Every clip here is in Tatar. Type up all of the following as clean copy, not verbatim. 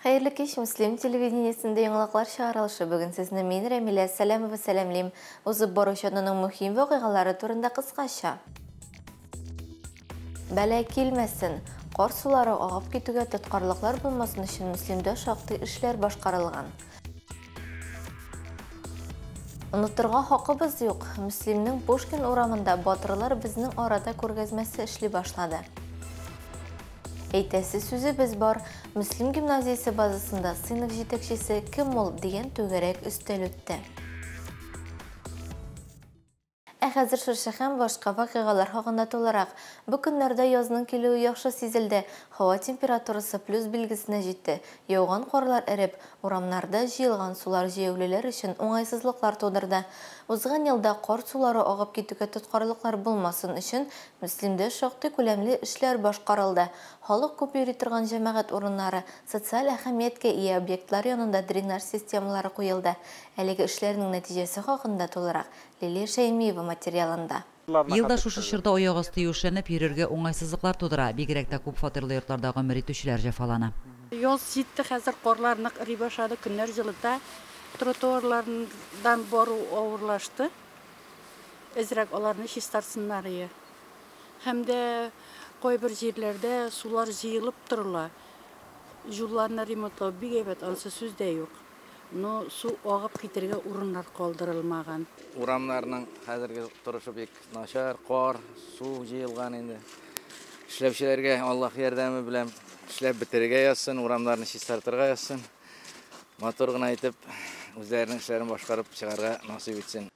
Hayırlı kеш Müslim televiziyyesinde yanılaklar çağrılışı bugün sizinle men Remile Salamova salamlayım. Uzub boruşanının muhim vakıgaları turunda kıskaça. Bala kelmesin, qor suları ağıp ketüge tutqarlıqlar bulmasın için Müslimde şaqtı işler başqarılgan. Unuturga haqqımız yok. Müslimning Pushkin uramında batırlar bizning orada ko'rgazmasi işli başladı. Eytesi sözü biz bar, Müslim gimnaziyasi bazasında sınıf yetekçisi kim ol degan to'garak üstel o'tdi. Hozir shirshi ham boshqa voqealar haqida to'laroq. Bu kunlarda yozning keluvi yaxshi sezildi. Havo temperaturasi plus belgisine jetdi. Yog'gan qorlar erib, uramlarda jiyilgan sular jiyovlilar uchun o'ng'aysizliklar tug'dirdi. O'zgan yilda qor sulari og'ib ketuga tutqarliqlar bo'lmasin uchun Müslimde shaqti ko'lamli ishlar boshqarildi. Xalq ko'p yuritirgan jamoat o'rinlari, sotsial ahamiyatga ega obyektlar yonida drenaj sistemalari qo'yildi. Haligi ishlarning natijasi haqida to'laroq Liliya Shaymiyeva materialında. Yılda şu şişirde oyak astı yuşlanıp yürürge oңайсызlıklar tudura. Bigrekte көп fatırlı yurtlarda ömür tüşüler jefalana. Yol sitti hazır qorlarını iri başladı günler yılında. Trotuarlardan boru ağırlaştı. Ezrak olarını şistarsınlar ya. Hem de koy bir yerlerde sular jıyılıp dururlar. Yollarına remontla bir evet ansı söz de yok. No su ağıp gitirge urunlar kaldırılmagan. Uramlarının hazırki turuşu bek naşar, qor, su jıyılgan endi. İşlevçilerge Allah yardımı bilen işlep bitirge yazsın, uramlarını şistartırga yazsın. Motorguna aytıp, özlerinin işlerini başkarıp çıkarga nasip etsin.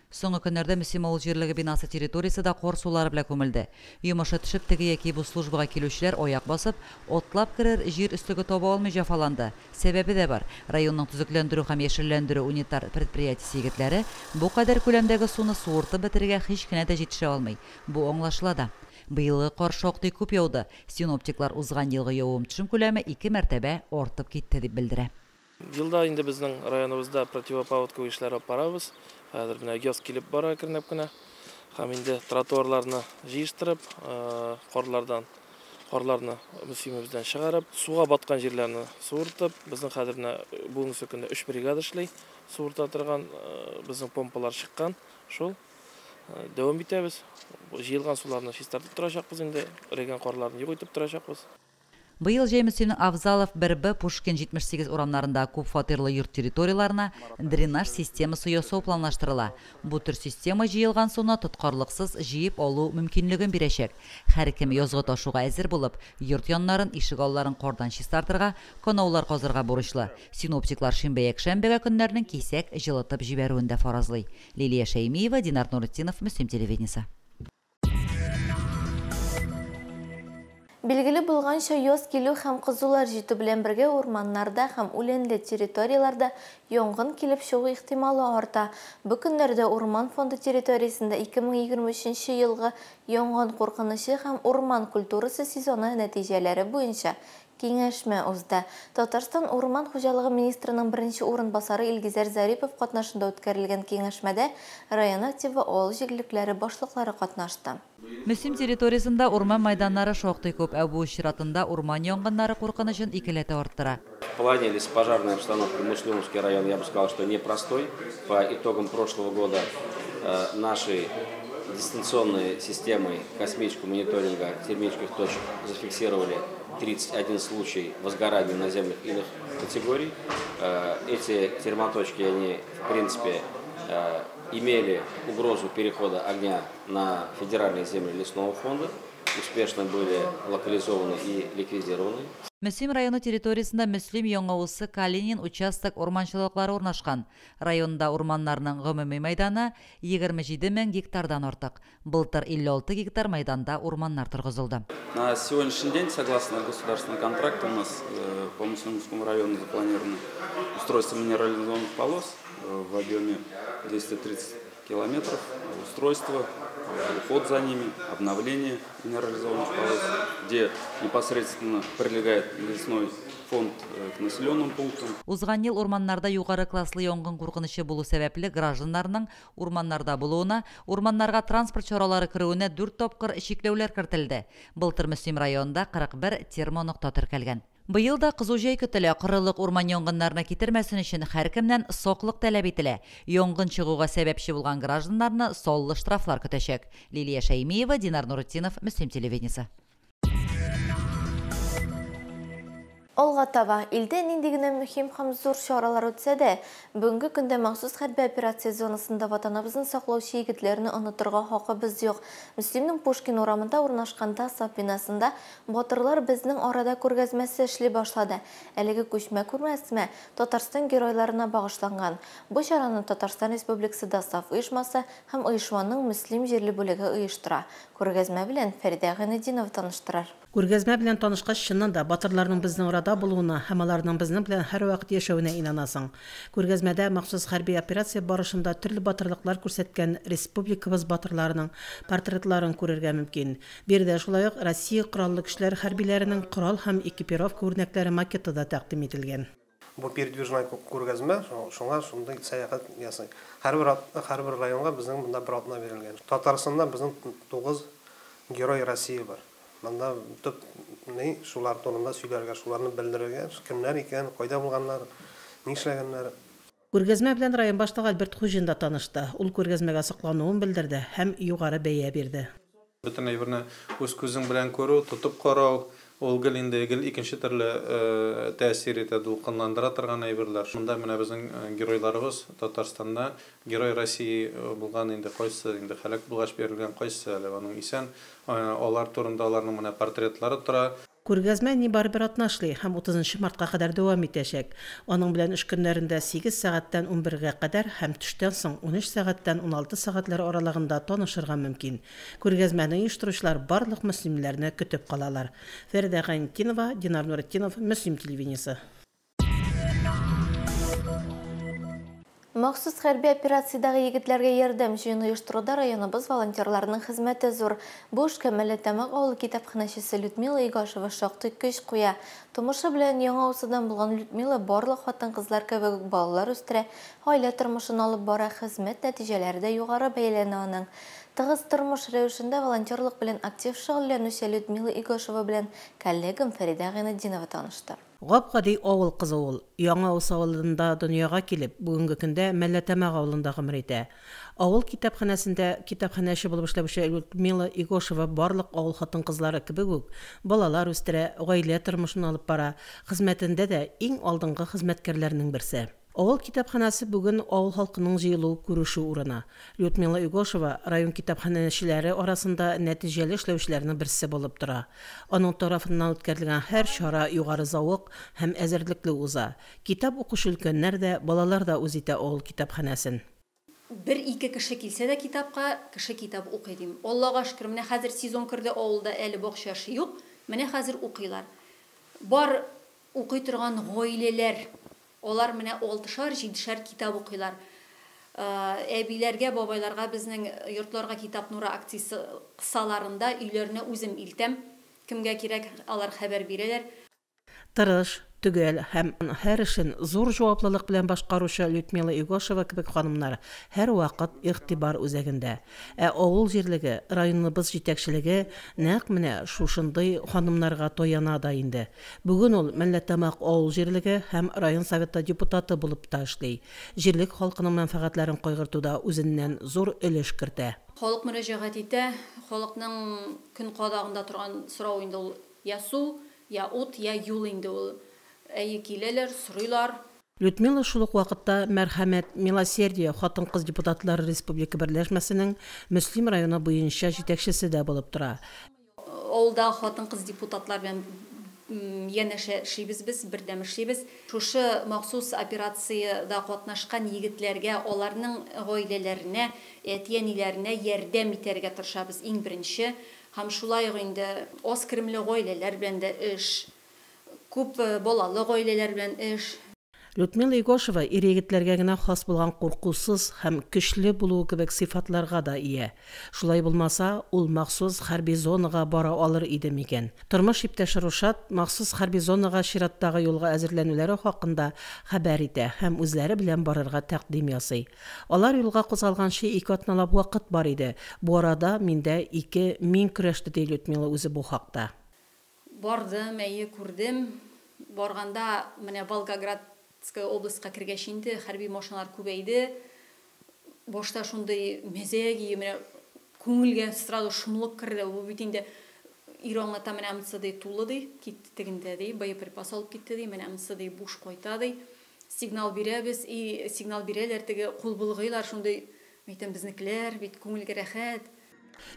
Soңғы күннәрдә Müslim авыл җирлеге бинасы территориясында қор сулары белән күмелде. Йомышы төшеп теге яки бу службага килүчеләр аяк басып, отлап керер җир өстеге таба алмый җафаланды. Сәбәбе дә бар. Районның төзекләндерү һәм яшелләндерү унитар предприятиясе егетләре бу кадәр күләмдәге суны суыртып бетергә һич кенә дә җитешә алмый. Бу аңлашыла да. Быелгы кар шактый күп яуды. Синоптиклар узган елгы явым-төшем күләме 2 мәртәбә артып китте дип белдерә. Жылда инде безнең районыбызда противопаводка эшләр алып барабыз. Хәзер менә газ килеп бара кирнәп кенә. Һәм инде тротуарларны җыештырып, карларны мөсимебездән чыгарып, суга баткан җирләрне суыртып, безнең хәзер менә бүгенге көндә 3 бригада эшли. Суырта торган безнең помпалар чыккан. Шул дәвам итәбез. Җыелган суларны чистартып торачакбыз инде, реган карларны югытып торачакбыз. Быел Müslim'in Авзалов 1Б Пушкин 78 урамнарында күп фатирлы йорт территорияларына дренаж системасы ясау планлаштырыла. Бу төр система җыелган суны тоткарлыксыз җыеп алу мөмкинлеген бирәчәк. Һәркем язгы ташуга әзер булып, йорт яннарын, ишек алларын кордан чистартырга, канаулар казырга бурычлы. Синоптиклар шимбә-якшәмбәгә көннәрнең кисәк җылытып җибәрүен дә фаразлый. Лилия Шәймиева, Динар Нуртдинов, Müslim телевидениесе. Билгеле булганча яз килү һәм кызулар җитү белән бергә урманнарда һәм үләнле территорияларда янгын килеп чыгу ихтималы арта. Бу көннәрдә Урман фонды территориясендә 2023 елгы янгын куркынычы һәм урман культурасы сезоны нәтиҗәләре буенча киңәшмә узды. Татарстан Урман хуҗалыгы министрының беренче урынбасары Илгизәр Зарипов катнашында үткәрелгән киңәшмәдә район активы авыл җирлекләре башлыклары катнашты. Müslim территориясында урман майданнары шактый күп, бу чиратында урман янгыннары куркынычын икеләтә арттыра. В плане лесопожарной обстановки Муслимовский район, я бы сказал, что непростой. По итогам прошлого года нашей дистанционной системой космического мониторинга термических точек зафиксировали 31 случай возгорания наземных иных категорий. Эти термоточки, они, в принципе, имели угрозу перехода огня на федеральные земли лесного фонда, успешно были локализованы и ликвидированы. Müslim районы территориясында Müslim Яңавысы Калинин участок урманчылыклары урнашкан. Районда урманнарның гомуми майданы 27 000 гектардан артык. Былтыр 56 гектар майданда урманнар торгызылды. На сегодняшний день, согласно государственному контракту, у нас по Муслимовскому району запланировано устройство минерализованных полос в объеме 230 километров, устройство, уход за ними, обновление минерализованных полос, где непосредственно прилегает лесной фонд к населенным пунктам. Узган ел урманнарда югары класслы янгын куркынычы булу сәбәпле гражданнарның урманнарда булуына, урманнарга транспорт чаралары кируенә 4 тапкыр чикләүләр кертелде. Былтыр Müslim районында 41 термонукта теркәлгән. Быел да кызу җәй көтелә. Кырылык урман янгыннарына китермәсен өчен һәркемнән соклык таләп ителә. Янгын чыгуга сәбәпче булган гражданнарны саллы штрафлар көтәчәк. Лилия Шәймиева, Динар Нурутдинов, Мөслим телевидениесе. Алга таба илдә нинди генә мөһим һәм зур чаралар үтсә дә, бүгенге көндә махсус хәрби операция зонасында ватаныбызны саклаучы егетләрне онытырга хакыбыз юк. Мөслимнең Пушкин урамында урнашкан ТАСС бинасында батырлар безнең арада күргәзмәсе эшли башлады. Әлеге күчмә күргәзмә Татарстан геройларына багышланган. Бу чараны Татарстан Республикасы ДАСАФ оешмасы һәм оешманың Мөслим җирле бүлеге оештыра. Күргәзмә белән Фәридә Гайнетдинова таныштырар. Күргәзмә белән танышкач, чыннан да батырларның безнең арада булуына һәм аларның безнең белән һәрвакыт яшәвенә инанасың. Күргәзмәдә махсус хәрби операция барышында төрле батырлыклар күрсәткән республикабыз батырларының портретларын күрергә мөмкин. Биредә шулай ук Россия Кораллы көчләре хәрбиләренең корал һәм экипировка үрнәкләре макеты да тәкъдим ителгән. Бу передвижной күргәзмә, шуңа шундый сәяхәт ясый. Һәрбер районга безнең монда бер атна бирелгән. Татарстанда безнең 9 герой Россия бар. Монда төп шулар турында сөйләргә, шуларны белдерергә, кемнәр икән, кайда булганнар, ни эшләгәннәр. Күргәзмә белән район башлыгы Альберт Хуҗин да танышты. Ул күргәзмәгә соклануын белдерде һәм югары бәя бирде. Бөтен әйберне үз күзең белән күрү, тотып карау, ул гел инде икенче төрле тәэсир итә, дулкынландыра торган әйберләр. Шунда менә безнең геройларыбыз Татарстанда герой Россия булган инде кайсы инде халык булгач берилгән кайсы әле аның исән алар турында аларның менә портретлары тора. Күргәзмә нибары бер атна эшли һәм 30 мартка кадәр дәвам итәчәк. Аның белән эш көннәрендә 8 сәгатьтән 11-гә кадәр һәм төштән соң 13 сәгатьтән 16 сәгатьләр аралыгында танышырга мөмкин. Күргәзмәне оештыручылар барлык мөслимләрне көтеп калалар. Фәридә Гайнетдинова, Динар Нурутдинов, Мөслим телевидениесе. Махсус хәрби операциядагы егетләргә ярдәм җыен оештыруда районыбыз волонтерларының хезмәте зур. Бу эшкә Мәлләтәмәк авыл китапханәчесе Людмила Игашева шактый көч куя. Тумышы белән яңа усыдан булган Людмила барлык хатын-кызлар кебек балалар үстерә, гаилә тормышын алып бара, хезмәт нәтиҗәләре дә югары бәяләнә аның. Тыгыз тормыш рәвешендә волонтерлык белән актив шөгыльләнүче Людмила Игашева белән коллегам Фәридә Гайнетдинова танышты. Гап-гади авыл кызы ул. Яңа Ус авылында дөньяга килеп, бүгенге көндә Мәлләтәмәк авылында гомер итә. Авыл китапханәсендә китапханәче булып эшләүче Людмила Игашева барлык авыл хатын-кызлары кебек үк балалар үстерә, гаилә тормышын алып бара, хезмәтендә дә иң алдынгы хезмәткәрләрнең берсе. Авыл китапханәсе бүген авыл халкының җыелу күрешү урыны. Людмила Игашева район китапханәчеләре арасында нәтиҗәле эшләүчеләрнең берсе булып тора. Аның тарафыннан үткәрелгән һәр чара югары зауык һәм әзерлекле уза. Китап укышу өлкәннәр дә, балалар да үз итә авыл китапханәсен. Бер-ике кеше килсә дә китапка, кеше китап укый дим. Аллага шөкер, менә хәзер сезон керде, авылда әле бакча эше юк. Менә хәзер укыйлар. Бар укый торган гаиләләр, олар менә 6-7 китап укыйлар. Әбиләргә, бабайларга безнең йортларга китап нуры акциясе кысаларында өйләренә үзем илтәм. Кемгә кирәк, алар хәбәр бирәләр. Тырыш, түгел һәм һәр эшен зур җаваплылык белән башкаручы Людмила Игашева кебек ханымнар һәр вакыт игътибар үзәгендә. Авыл җирлеге, районыбыз җитәкчелеге нәкъ менә шушындый ханымнарга тояна да инде. Бүген ул Мәлләтәмәк авыл җирлеге һәм район советы депутаты булып та эшли. Җирлек халкының мәнфәгатьләрен кайгыртуда үзеннән зур өлеш кертә. Халык мөрәҗәгать итә, халыкның көн кадагында торган сорау инде ул я су, я ут, я юл инде ул. Әйе киләләр, сорыйлар. Людмила шул ук вакытта Мәрхәмәт, Милосердие хатын-кыз депутатлары республика берләшмәсенең Мөслим районы буенча җитәкчесе дә булып тора. Авылда хатын-кыз депутатлар белән янәшә эшлибез без, бердәм эшлибез. Шушы махсус операциядә катнашкан егетләргә, аларның гаиләләренә, әти-әниләренә ярдәм итәргә тырышабыз иң беренче. Һәм шулай ук инде аз керемле гаиләләр белән дә эш, күп балалы гаиләләр белән эш. Людмила Игашева ир-егетләргә генә хас булган куркусыз һәм көчле булуы кебек сыйфатларга да ия. Шулай булмаса, ул махсус хәрби зонага бара алыр иде микән? Тормыш иптәше Рушат махсус хәрби зонага чираттагы юлга әзерләнүләре хакында хәбәр итә һәм үзләре белән барырга тәкъдим ясый. Алар юлга кузгалганчы 2 атналап вакыт бар иде. Бу арада миндә 2 мин көрәште ди Людмила үзе бу хакта. Бардым, әйе күрдем. Барганда менә Волгоградская областька кергәчинде хәрби машиналар күбәйде. Башта шундай мәзәги, менә күңелгә сразу шомлык керде. Бу бит инде Иранга та менә амсыды тулы ди, китте тегендә ди, боеприпас алып китте ди, менә амсыды буш кайта ди. Сигнал бирәбез, сигнал бирәләр, теге кул булгыйлар шундай, әйтәм безнекеләр, бит күңелгә рәхәт.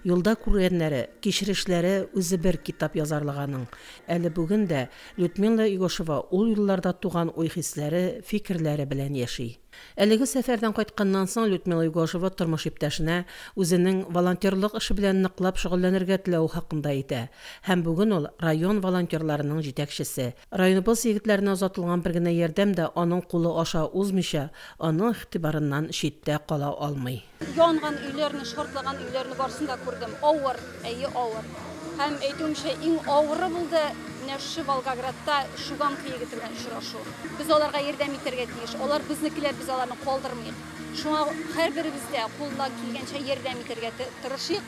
Юлда күргәннәре, кичерешләре үзе бер китап язарлыганың. Әле бүген дә Людмила Игошева ул юлларда туган уй-хисләре, фикерләре белән яши. Әлеге сәфәрдән кайтканнан соң Людмила Игошева тормыш иптәшенә үзенең волонтерлык эше белән ныклап шөгыльләнергә теләү хакында әйтә. Һәм бүген ул район волонтерларының җитәкчесе. Районыбыз егетләренә озатылган бер генә ярдәм дә аның кулы аша узмыйча, аның игътибарыннан читтә кала алмый. Янган өйләрне, шартлаган өйләрне барсын да күрдем. Авыр, авыр. Һәм әйтүемчә, иң авыры булды менә шу Волгоградта шуган егете белән очрашу. Без аларга ярдәм итәргә тиеш. Алар безнекеләр, без аларны калдырмыйк. Шуңа һәрберебез дә кулдан килгәнчә ярдәм итәргә тырышыйк.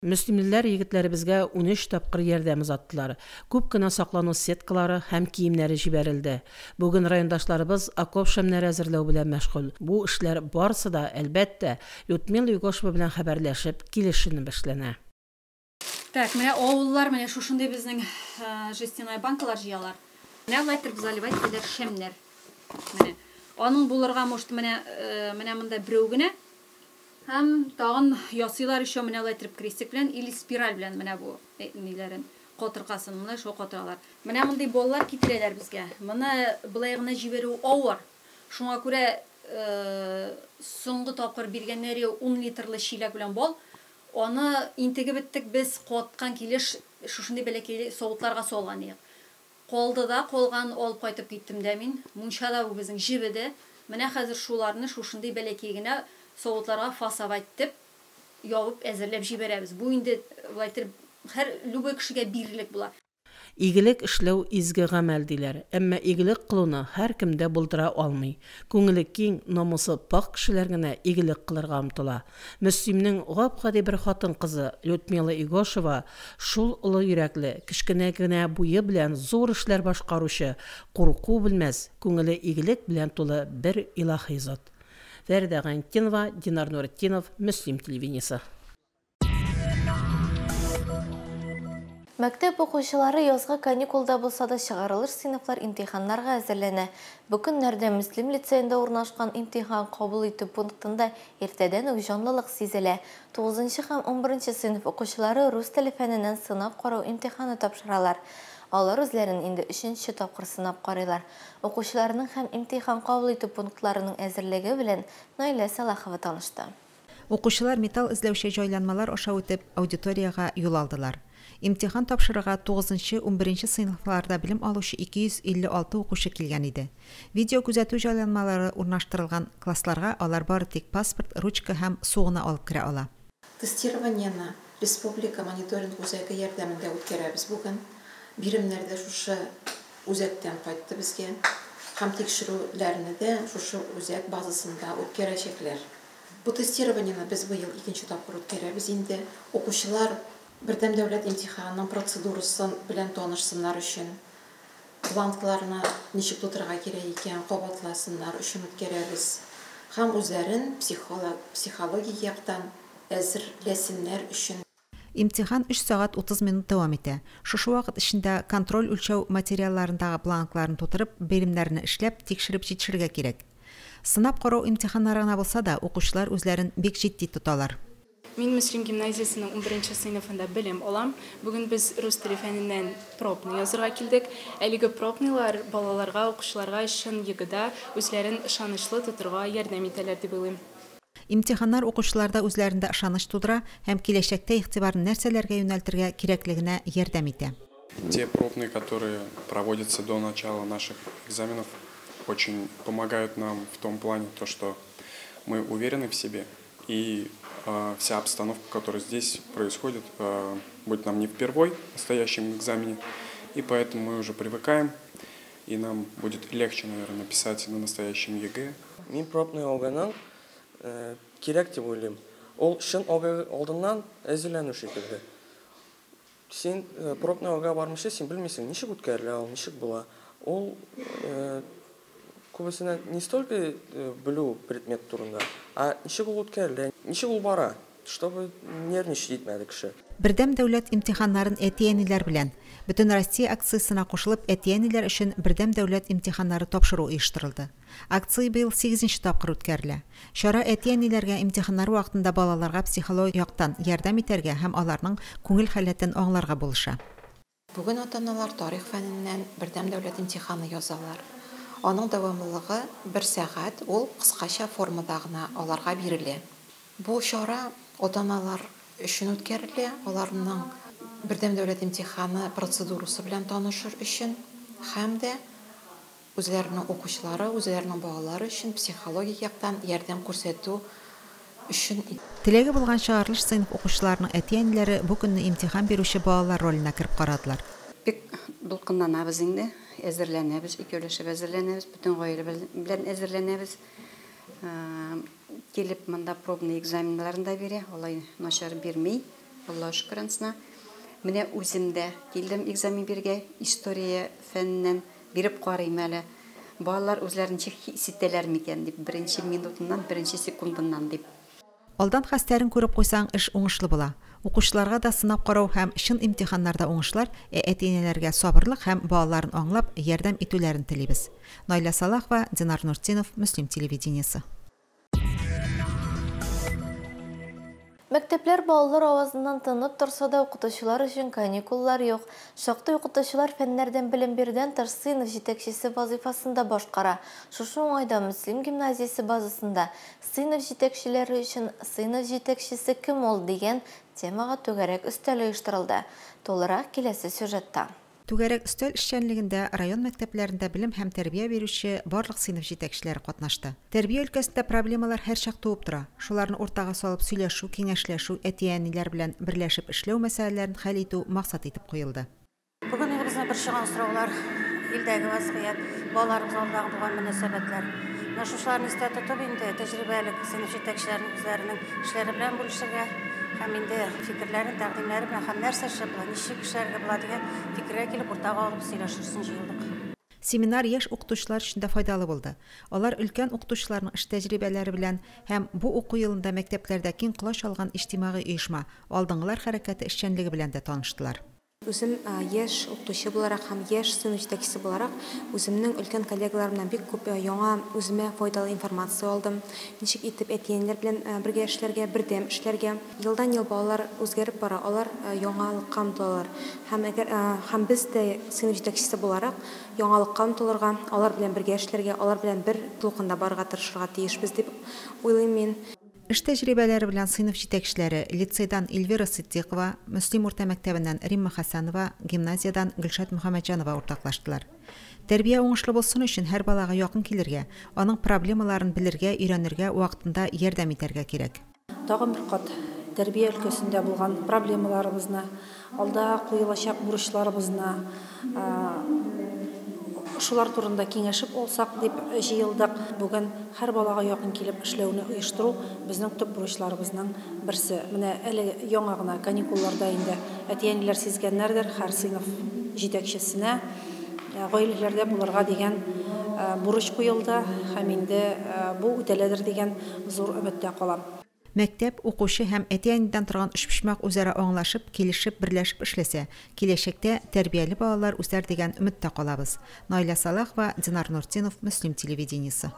Мөслимләр егетләребезгә 13 тапкыр ярдәм узаттылар. Күп кенә саклану сеткалары һәм киемнәре җибәрелде. Бүген райондашларыбыз окоп шәмнәре әзерләү белән мәшгуль. Бу эшләр барысы да, әлбәттә, Людмила Игошева белән хәбәрләшеп, килешенеп эшләнә. Так, менә авыллар, менә шушындай безнең жестяной банкалар җыялар. Менә лайтер заливать итәләр шәмнәр. Менә аның булырга может менә монда берәү генә. Һәм тагын ясыйлар еще менә лайтер крестик белән или спираль белән менә бу ниләрен катыркасын менә шул катыралар. Менә мондый баллар китерәләр безгә. Моны былай гына җибәрү авыр. Шуңа күрә соңгы тапкыр биргәннәре 10 литрлы чиләк белән бал. Аны интеге биттек без каткан килеш шушындай бәләкәй савытларга салган идек. Калды да, калган алып кайтып киттем дә мин. Мунчада бу безнең җибеде. Менә хәзер шуларны шушындай бәләкәй генә савытларга фасовать итеп, ябып әзерләп җибәрәбез. Бу инде лайтер һәр любой кешегә бирелек була. Игелек эшләү изге гамәл диләр, әмма игелек кылуны һәр кемдә булдыра алмый. Күңеле киң, намусы пак кешеләр генә игелек кылырга омтыла. Мөслимнең гап-гади бер хатын кызы Людмила Игошева шул улы йөрәкле, кечкенә генә буе белән зур эшләр башкаручы, курку белмәс, күңеле игелек белән тулы бер илаһи зат. Фәридә Гантинова, Динар Нуретдинов, Мөслим телевидениесе. Мәктәп укучылары язга каникулда булса да чыгарылыш сыйныфлар имтиханнарга әзерләнә. Бу көннәрдә Мөслим лицейында урнашкан имтихан кабул итү пунктында иртәдән үк җанлылык сизелә. 9 һәм 11 сыйныф укучылары рус теле фәненнән сынап карау имтиханы тапшыралар. Алар үзләрен инде 3нче тапкыр сынап карыйлар. Укучыларның һәм имтихан кабул итү пунктларының әзерлеге белән Наилә Салахова танышты. Укучылар металл эзләүче җайланмалар аша үтеп аудиторияга юл алдылар. Имтихан тапшырырга 9-11 сыйныфларда белем алучы 256 укучы килгән иде. Видео күзәтү җайланмалары урнаштырылган классларга алар бары тик паспорт, ручка һәм сугына алып керә ала. Тестированиены республика мониторинг үзәге ярдәмендә үткәрәбез бүген. Биремнәрдә шушы үзәктән кайтты безгә. Һәм тикшерүләрне дә шушы үзәк базасында үткәрәчәкләр. Бу тестированиены без быел 2нче тапкыр үткәрәбез инде. Укучылар Бердәм дәүләт имтиханының процедурасын белән танышсыннар өчен, бланкларны ничек тутырырга кирәк икән, кабатласыннар өчен үткәрәбез. Һәм үзләрен психологик яктан әзерләсеннәр өчен. Имтихан 3 сагать 30 минут дәвам итә. Шушы вакыт эчендә контроль үлчәү материалларындагы бланкларны тутырып, белемнәрне эшләп, тикшереп җитешергә кирәк. Сынап карау имтиханнарына булса да, укучылар үзләрен бик җитди тоталар. Мин Мөслим гимназиясының 11нче сыйныфында белем алам. Бүген без рус теле фәненнән пробный язырга килдек. Әлеге пробныйлар балаларга, укучыларга өчен егыда үзләрен ышанычлы тотырга ярдәм итәләр дип уйлыйм. Имтиханнар укучыларда үзләрендә ышаныч тудыра һәм киләчәктә игътибарны нәрсәләргә юнәлтергә кирәклегенә ярдәм итә. Те пробные, которые проводятся до начала наших экзаменов, очень помогают нам в том плане, то, что мы уверены в себе и вся обстановка, которая здесь происходит, будет нам не впервой в настоящем экзамене, и поэтому мы уже привыкаем, и нам будет легче, наверное, написать на настоящем ЕГЭ. Мен пробный алганнан керек деп ойлаймын. Ол шын алдынан әзерләнү шикелле. Сен пробный алга бармыйча сен белмисең, ничек үткәрелә ул, ничек була. ол көбісіне не столько білу предмет турында, а ничек ул үткәрелә, ничек ул бара, чтобы нервничать итмәде кеше. Бердәм дәүләт имтиханнарын әти-әниләр белән Бөтен Россия акциясына кушылып, әти-әниләр өчен бердәм дәүләт имтиханнары тапшыру оештырылды. Акция быел 8нче тапкыр үткәрелә. Чара әти-әниләргә имтиханнар вакытында балаларга психологик яктан ярдәм итәргә һәм аларның күңел халәтен аңларга булыша. Бүген ата-аналар тарих фәненнән бердәм дәүләт имтиханы язалар. Аның дәвамлылыгы 1 сәгать, ул кыскача формада гына аларга бирелә. Бу чара ата-аналар өчен үткәрелә, аларның бердәм дәүләт имтиханы процедурасы белән танышыр өчен һәм дә үзләренең укучылары, үзләренең балалары өчен психологик яктан ярдәм күрсәтү өчен. Теләге булган чыгарылыш сыйныф укучыларының әти-әниләре бу көнне имтихан бирүче балалар роленә кирип карадылар. Бик дулкынланабыз инде, әзерләнәбез, икәүләшеп әзерләнәбез, бөтен гаилә белән әзерләнәбез. Килеп монда пробный экзаменнарын да бирә, алай начар бирмей, Аллаһ шөкрәнсенә. Менә үземдә килдем экзамен биргә, история фәннән биреп карыйм әле. Балалар үзләрен хис итәләр микән дип, беренче минутыннан, беренче секундыннан дип. Алдан хәстәрен күреп куйсаң, эш уңышлы була. Укучыларга да сынап карау һәм чын имтиханнарда уңышлар, әти-әниләргә сабырлык һәм балаларын аңлап ярдәм итүләрен телибез. Найля Салахова, Динар Нуртинов, Муслим телевидениесе. Мәктәпләр балалар авазыннан тынып торса да укытучылар өчен каникуллар юк. Шактый укытучылар фәннәрдән белем бирүдән тыш сыйныф җитәкчесе вазифасында башкара. Шушы уңайда Муслим гимназиясе базасында сыйныф җитәкчеләре өчен сыйныф җитәкчесе кем ул дигән темага түгәрәк өстәл оештырылды. Толырак киләсе сюжетта. Түгәрәк өстәл эшчәнлегендә район мәктәпләрендә белем һәм тәрбия бирүче барлык сыйныф җитәкчеләре катнашты. Тәрбия өлкәсендә проблемалар һәр чак туып тора. Шуларны уртага салып сөйләшү, киңәшләшү, әти-әниләр белән берләшеп эшләү мәсьәләләрен хәл итү максат итеп куелды. Бүген безне бер чыган сораулар, илдәге вазгыять, балаларыбыз алдагы булган мөнәсәбәтләр. Шуларны истә тотып инде тәҗрибәлек сыйныф җитәкчеләренең үзләренең эшләре белән бүлешергә һәм инде фикерләрен, тәкъдимнәре белән һәм нәрсә эшләп була, ничек эшләргә була дигән фикергә килеп уртага алып сөйләшергә җыелдык. Семинар яшь укытучылар өчен дә файдалы булды. Алар өлкән укытучыларның эш тәҗрибәләре белән һәм бу уку елында мәктәпләрдә киң колаш алган иҗтимагый оешма, алдынгылар хәрәкәте эшчәнлеге белән дә таныштылар. Үзем яшь укытучы буларак һәм яшь сыйныф җитәкчесе буларак үземнең өлкән коллегаларымнан бик күп яңа үземә файдалы информация алдым. Ничек итеп әти-әниләр белән бергә эшләргә, бердәм эшләргә. Елдан ел балалар үзгәреп бара, алар яңалыкка омтылалар. Һәм без дә сыйныф җитәкчесе буларак яңалыкка омтылырга, алар белән бергә эшләргә, алар белән бер тулкында барырга тырышырга тиешбез дип уйлыйм мин. Эш тәҗрибәләре белән сыйныф җитәкчеләре лицейдан Эльвира Сыддыйкова, Муслим урта мәктәбеннән Римма Хәсәнова, гимназиядан Гөлшат Мөхәммәтҗанова уртаклаштылар. Тәрбия уңышлы булсын өчен һәр балага якын килергә, аның проблемаларын белергә, өйрәнергә, вакытында ярдәм итәргә кирәк. Тагын бер кат тәрбия өлкәсендә булган проблемаларыбызны, алда куелачак бурычларыбызны шулар турында киңәшеп алсак дип җыелдык. Бүген һәр балага якын килеп эшләүне оештыру безнең төп бурычларыбызның берсе. Менә әле яңа гына каникулларда инде әти-әниләр сизгәннәрдер һәр сыйныф җитәкчесенә гаиләләрдә булырга дигән бурыч куелды һәм инде бу үтәләдер дигән зур өметтә калам. Мәктәп, укучы һәм әти-әнидән торган өчпочмак үзара аңлашып, килешеп, берләшеп эшләсә, киләчәктә тәрбияле балалар үсәр дигән өметтә калабыз. Найля Салахова, Динар Нуртинов, Муслим телевидениесе.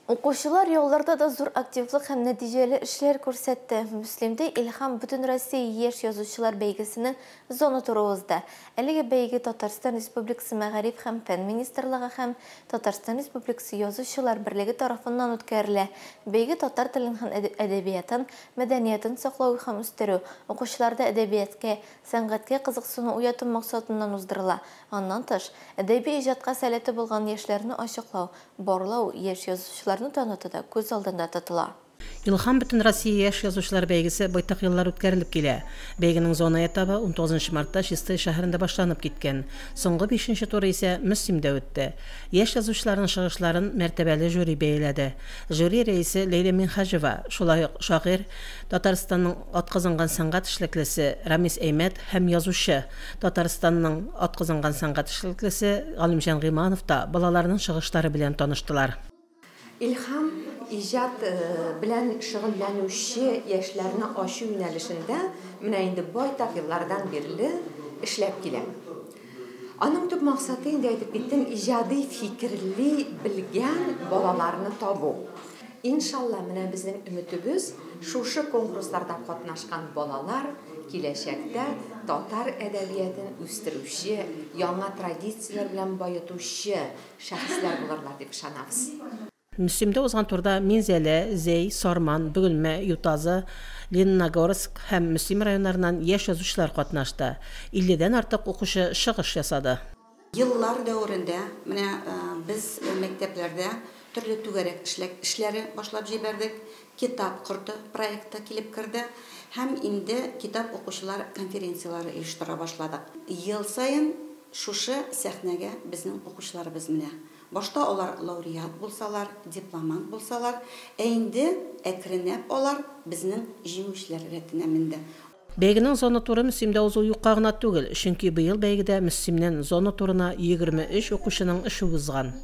Укучылар ялларда да зур активлык һәм нәтиҗәле эшләр күрсәтте. Муслимдә Илһам бөтен Россия яшь язучылар бәйгесенең зона туры узды. Әлеге бәйге Татарстан Республикасы Мәгариф һәм фән министрлыгы һәм Татарстан Республикасы язучылар берлеге тарафыннан үткәрелә. Бәйге татар телен һәм әдәбиятын, мәдәниятын саклау һәм үстерү, укучыларда әдәбиятка, сәнгатькә кызыксыну уяту максатыннан уздырыла. Аннан тыш, әдәби иҗатка сәләте булган яшьләрне ачыклау, барлау, яшь язучылар танытуда күз алдында тотыла. Илхам бүтін Россия яш язучылар бәйгесе байтақ еллар үткәрелеп килә. Бәйгенең зона этабы 19 мартта Чистай шәһәрендә башланып киткән. Соңгы 5нче туры исә Мөслимдә үтте. Яш язучыларның чыгышларын мәртәбәле жюри бәяләде. Жюри рәисе Лейла Минхажева, шулай ук шагыйрь, Татарстанның атказанган сәнгать эшлеклесе Рамис Әймәт һәм язучы, Татарстанның атказанган сәнгать эшлеклесе Галимҗан Гыйманов та балаларның чыгышлары белән таныштылар. İlham ijat bilen şөгыльләнүче яшьләрне ачу юнәлешендә менә инде байтак еллардан бирле эшләп килә. Аның төп максаты инде әйтеп киттем, иҗади фикерле белгән балаларны табу. Иншалла менә безнең өметебез шушы конкурсларда катнашкан балалар киләчәктә татар әдәбиятын үстерүче, яңа традицияләр белән баетучы шәхесләр булырлар дип ышанабыз. Мөслимдә узган турда Минзәлә, Зей, Сарман, Бөгелмә, Ютазы, Лениногорск һәм Мөслим районнарыннан яшь язучылар катнашты. 50дән артык укучы чыгыш ясады. Еллар дәврендә менә без мәктәпләрдә төрле түгәрәк эшләре башлап җибәрдек. Китап корты проекты килеп керде һәм инде китап укучылар конференциялары оештыра башладык. Ел саен шушы сәхнәгә безнең укучыларыбыз менә. Башта алар лауреат булсалар, дипломант булсалар, инде әкренәп алар безнең җиңүчеләр рәтенә менде. Бәйгенең зона туры Мөслимдә узу юкка гына түгел, чөнки быел бәйгедә Мөслимнән зона турына 23 укучының эше узган.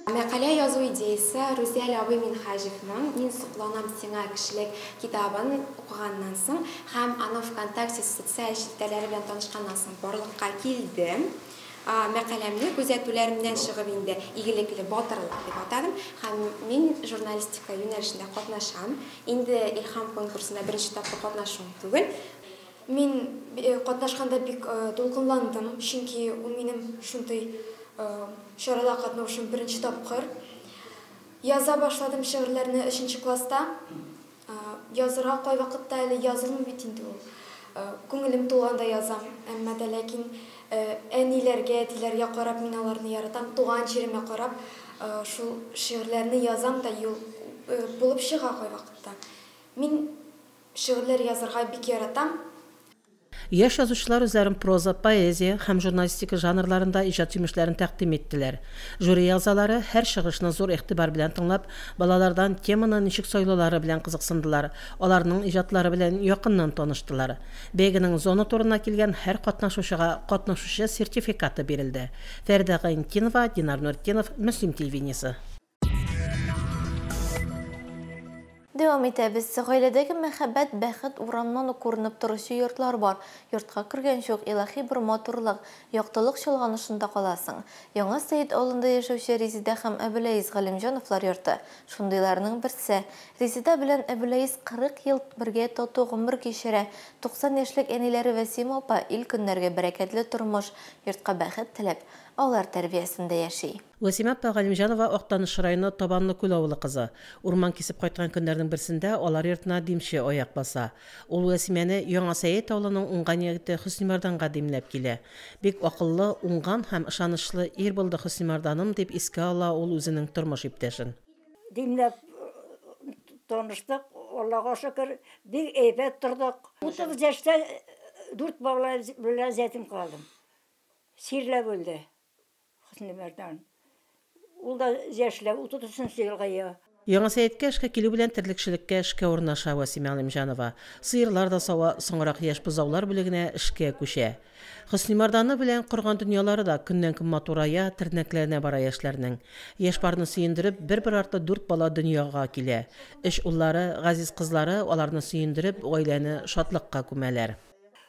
Мәкалә язу идеясе Рузель абый Минхажевның «Мин сокланам сиңа» кешелек китабын укыганнан соң һәм аны ВКонтакте социаль шелтәләре белән танышканнан соң барлыкка килде. Мәкаләмне күзәтүләремнән чыгып инде игелекле батырлык дип атадым һәм мин журналистика юнәлешендә катнашам. Инде Илхам конкурсында беренче тапкыр катнашуым түгел. Мин катнашканда бик дулкынландым, чөнки ул минем шундай чарада катнашуым беренче тапкыр. Яза башладым шигырьләрне 3нче класста. Язырга кай вакытта әле язылмый бит инде ул. Күңелем тулганда язам, әмма дә ләкин әниләргә, әтиләргә карап мин аларны яратам, туган җиремә карап, шул шигырьләрне язам да юл булып чыга кай вакытта. Мин шигырьләр язарга бик яратам. Яшь язучылар үзләрен проза, поэзия һәм журналистика жанрларында иҗат җимешләрен тәкъдим иттеләр. Жюри язалары һәр чыгышны зур игътибар белән тыңлап, балалардан теманы ничек сайлаулары белән кызыксындылар. Аларның иҗатлары белән якыннан таныштылар. Бәйгенең зона турына килгән һәр катнашучыга катнашучы сертификаты бирелде. Фәридә Гайнтинова, Динар Нуртдинов, Мөслим телевидениесе. Дәвам итәбез. Гаиләдәге мәхәббәт, бәхет урамнан күренеп торучы йортлар бар. Йортка кергән чук илаһи бер матурлык, яктылык чолганышында каласың. Яңа Сәйит авылында яшәүче Резида һәм Әбүләйис Галимҗановлар йорты шундыйларның берсе. Резида белән Әбүләйис 40 ел бергә тату гомер кичерә. 90 яшьлек әниләре Вәсима апа ил көннәргә бәрәкәтле тормыш, йортка бәхет теләп, алар тәрбиясендә яши. Вәсима апа Галимҗанова Актаныш районы Табанлы күл авылы кызы. Урман кисеп кайткан көннәрнең берсендә алар йортына димче аяк баса. Ул Вәсимәне Яңа Сәйит авылының уңган егете Хөснимарданга димләп килә. Бик акыллы, уңган һәм ышанычлы ир булды Хөснимарданым дип искә ала ул үзенең тормыш иптәшен. Димләп таныштык, Аллага шөкер, бик әйбәт тордык. 30 яшьтә 4 балалар белән зәтим калдым. Сирләп үлде Хөснимардан. Ул да яшьләп 33 елга я. Яңа Сәйиткә эшкә килү белән терлекчелеккә эшкә урнаша Вәсима Галимҗанова. Сыерлар да сава, соңрак яшь бозаулар бүлегенә эшкә күчә. Хөснимарданы белән корган дөньялары да көннән-көн матурая, тернәкләренә бара яшьләрнең. Яшь парны сөендереп, бер арты 4 бала дөньяга килә. Эш уллары, газиз кызлары аларны сөендереп, гаиләне шатлыкка күмәләр.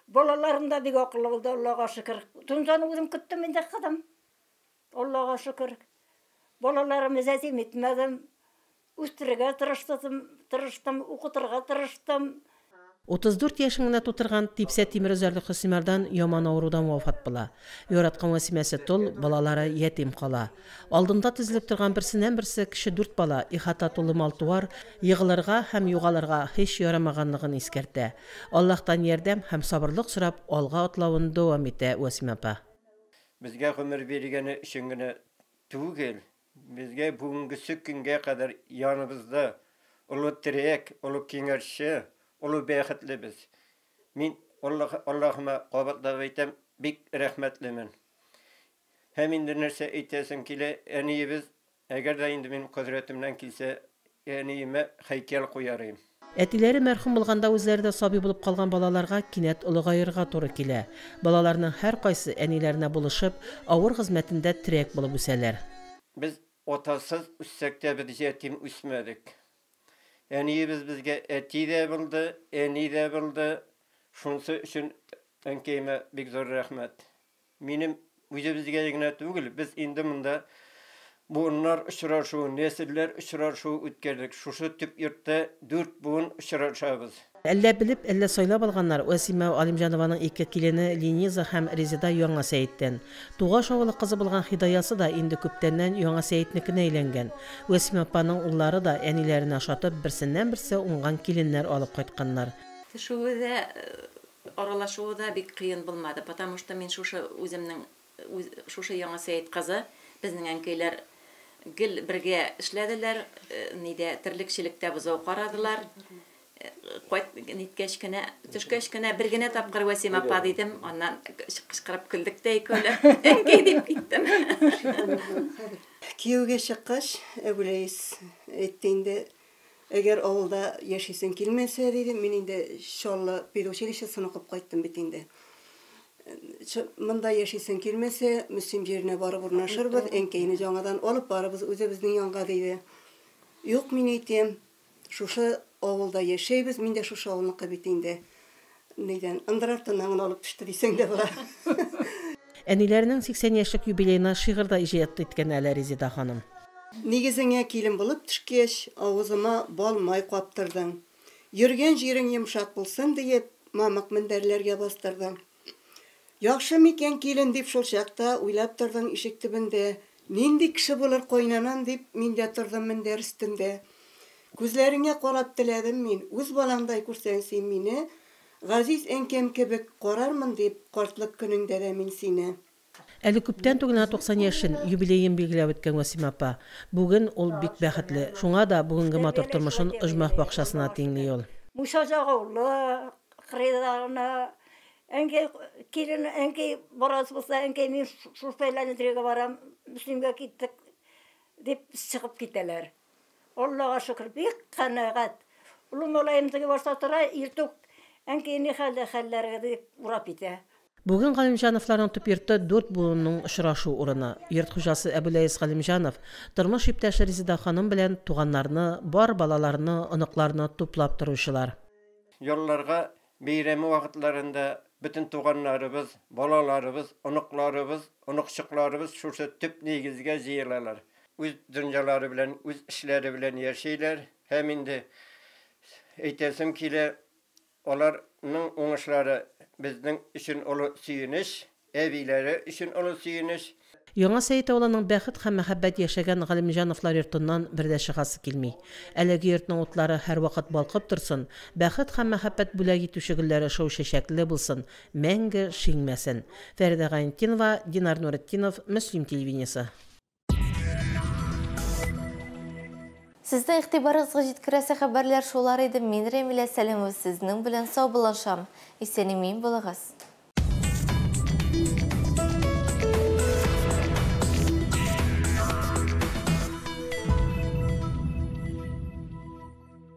Балаларым да бик акыллы булды, Аллага шөкер. Тунҗаны үзем көттем инде кадам. Аллага шөкер. Балаларым зәтим итмәдем. Үстерергә тырыштым, укытырга тырыштым. 34 яшеңне тутырган Типсә Тимер Үзәрлек Хөснимардан яман авырудан вафат була. Яраткан Вәсимәсе тол, балалары ятим кала. Алдында тезелеп торган берсеннән-берсе кеше 4 бала, ихата тулы мал-туар, егылырга һәм югалырга һич ярамаганлыгын искәртә. Аллаһтан ярдәм һәм сабырлык сорап, алга атлавын дәвам итә Вәсимә апа. Безгә гомер биргәне өчен генә түгел, безгә бүгенге көнгә кадәр яныбызда улы тирек, улы кеңерші, улы бәхетлі біз. Мен Аллахыма қабатлап айтам, бик рәхмәтлімен. Һәм инде нәрсә әйтәсем килә, әниебез, әгәр дә инде минем құдретімнән килсә, әниемә һәйкәл куярым. Әтиләре мәрхүм булганда үзләре дә сабый булып калган балаларга кинәт олыгайырга туры килә. Балаларның һәр кайсы әниләренә булышып, авыр хезмәтендә терәк булып үсәләр. Без отасыз үссәк тә без ятим үсмәдек. Әниебез безгә әти дә булды, әни дә булды. Шунсы өчен әнкәйемә бик зур рәхмәт. Минем үзебезгә генә түгел, без инде монда буыннар очрашу, нәселләр очрашу үткәрдек. Шушы төп йортта 4 буын очрашабыз. Әллә белеп, әллә сайлап алганнар Васима Алимҗанованың 2 килене Лениза һәм Резида Яңа Сәйиттән. Тугаш авылы кызы булган Хидаясы да инде күптәннән Яңа Сәйитникенә әйләнгән. Васима апаның уллары да әниләренә ошатып, берсеннән-берсе уңган киленнәр алып кайтканнар. Шуыда аралашуыда бик кыен булмады, потому что мен шушы Яңа Сәйит кызы безнең әнкәйләр гел бергә эшләделәр, нидә терлекчелектә бузау карадылар. Кайт ниткәч кенә, төшкәч кенә бер генә тапкыр Васима апа дидем, аннан кычкырып көлдек тә икәүләр. Әнкәй дип киттем. Кияүгә чыккач, Әбүләйс әйтте инде, әгәр авылда яшисең килмәсә диде, мин инде иншалла педучилищесын укып кайттым бит инде. Монда яшисең килмәсә, Мөслим җиренә барып урнашырбыз, әнкәйне яңадан алып барыбыз үзебезнең янга диде. Юк, мин әйтәм, шушы авылда яшәйбез, мин дә шушы авылныкы бит инде. Нидән ындырартыннан алып төште дисәң дә була. Әниләренең 80 яшьлек юбилейына шигырьдә иҗат иткән әле Резида ханым. Нигезеңә килен булып төшкәч, авызыма бал май каптырдың. Йөргән җирең йомшак булсын диеп, мамык мендәрләргә бастырдың. Яхшы микән килен дип шул чакта уйлап тордың ишек төбендә. Нинди кеше булыр кайнанам дип мин дә тордым мендәр өстендә. Күзләреңә карап теләдем мин, үз балаңдай күрсәң син мине, газиз әнкәм кебек карармын дип картлык көнеңдә дә мин сине. Әле күптән түгел 90 яшен юбилейын билгеләп үткән Васима апа. Бүген ул бик бәхетле. Шуңа да бүгенге матур тормышын оҗмах бакчасына тиңли ул. Мушажага улы, кырыйларына, әнкәй барасы булса, әнкәй мин шул фәйләнетрегә барам, Мөслимгә киттек дип чыгып китәләр. Аллага шөкер, бик канәгать. Улым малаем теге барса тора, иртүк әнкәйне хәлләргә дип урап итә. Бүген Галимҗановларның төп йортта 4 буынның очрашу урыны. Йорт хуҗасы Әбүләйс Галимҗанов тормыш иптәше Резида ханым белән туганнарны, бар балаларны, оныкларны туплап торучылар. Ялларга бәйрәме вакытларында bütün туганнарыбыз, балаларыбыз, оныкларыбыз, оныкчыкларыбыз шушы төп нигезгә җыелалар. Үз дөньялары белән, үз эшләре белән яшәйләр. Һәм инде әйтәсем килә, аларның уңышлары безнең өчен олы сөенеш, әбиләре өчен олы сөенеш. Яңа Сәйит авылының бәхет һәм мәхәббәт яшәгән Галимҗановлар йортыннан бердә чыгасы килми. Әлеге йортның утлары һәр вакыт балкып торсын, бәхет һәм мәхәббәт бүләк итүче гөлләре шау чәчәкле булсын, мәңге шиңмәсен. Фәридә Гаентинова, Динар Нуретдинов, Мөслим телевидениесе. Сездә игътибарыгызга җиткерәсе хәбәрләр шулар иде. Мин Рәмилә Сәлимова сезнең белән сау булышам. Исән-имин булыгыз.